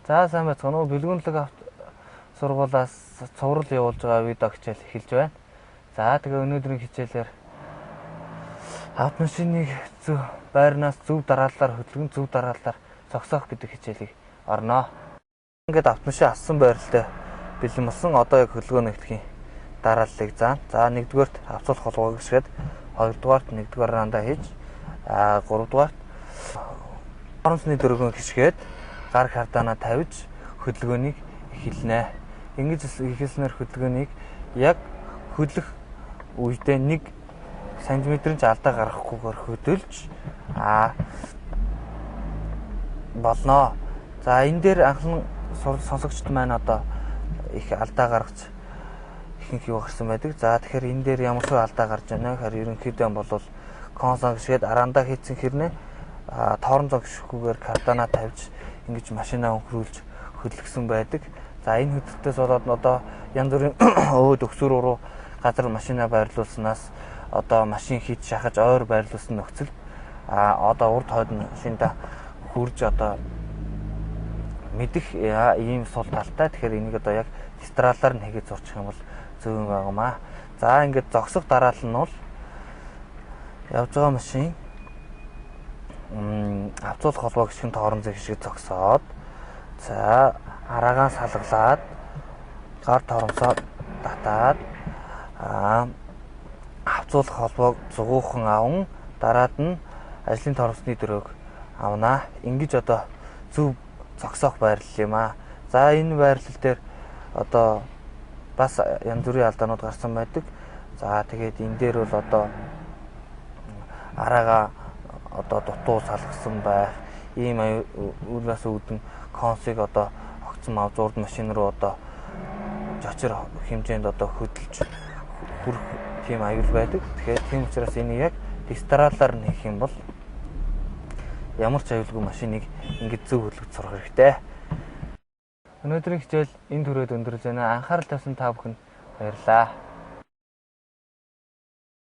За сайн байцгаана уу. Бэлгүнлэг сургуулиас цуврал явуулж байгаа видео хичээл эхэлж байна. За тэгээ өнөөдрийн хичээлээр автомашиныг байрнаас зөв дарааллаар хөдөлгөн, зөв дарааллаар зогсоох гэдэг хичээлийг орноо. Ингээд автомашин ассан байралтай бэлэн болсон. Одоо яг хөдөлгөөн нэгтгэхийн дарааллыг заана. За нэгдүгээрт авцуулах холбоог гисгээд, хоёрдугаарт нэгдүгээр рандаа хийж, гуравдугаарт оронцны дөрвөн гисгээд гар кардаана тавьж хөдөлгөөнийг эхэлнэ. Ингэж эхэлснээр хөдөлгөөнийг яг хөдлөх үедээ 1 см-ын ч алдаа гаргахгүйгээр хөдөлж болно. За энэ дээр анхны сонсогчд маань одоо их алдаа гаргаж ихэнх юу гарсан байдаг. За тэгэхээр энэ дээр ямар ч алдаа гарч байна вэ гэхээр ерөнхийдөө бол консон гişгээд араандаа хийцэн хэрнээ тоорон зог гişгүүгээр кардана тавьж ингэж машинаа өнхрүүлж хөдөлгсөн байдаг. За энэ хөдөлтөөс болоод одоо янз бүрийн өөд өксөр руу газар машинаа байрлуулснаас одоо машин хийж шахаж ойр байрлуулсан нөхцөл одоо урд хойд машинда хурж одоо мэдих ийм сул талтай. Тэгэхээр энийг одоо яг дистралаар нь хийгээд зурчих юм бол зөв юм байгаамаа. За ингээд зогсох дараал нь бол явж байгаа машин авцуулах холбоо гисгэн тоорон зэг шиг зогсоод за араагаа салгалаад гар торомсоо татаад авцуулах холбоог зугуухан аван дараад нь ажлын торомсны дөрөөг авнаа. Ингэж одоо зөв зогсоох байрлал юм аа. За энэ байрлал дээр одоо бас янз бүрийн алдаанууд гарсан байдаг. За тэгээд энэ дээр бол одоо араагаа одоо дутуу салгасан байх, ийм үүлээс үүдэн консыг одоо огцон мавзуурд машин руу одоо жочор хэмжээнд одоо хөдөлж хүрэх тийм аюул байдаг. Тэгэхээр тийм учраас энийг яг дистралаар нь хийх юм бол ямар ч аюулгүй машиныг ингэж зөв хөдөлгөж сурах хэрэгтэй. Өнөөдрийн хичээл энэ түрээд өндөрлж байна. Анхаарал тавьсан та бүхэнд баярлалаа.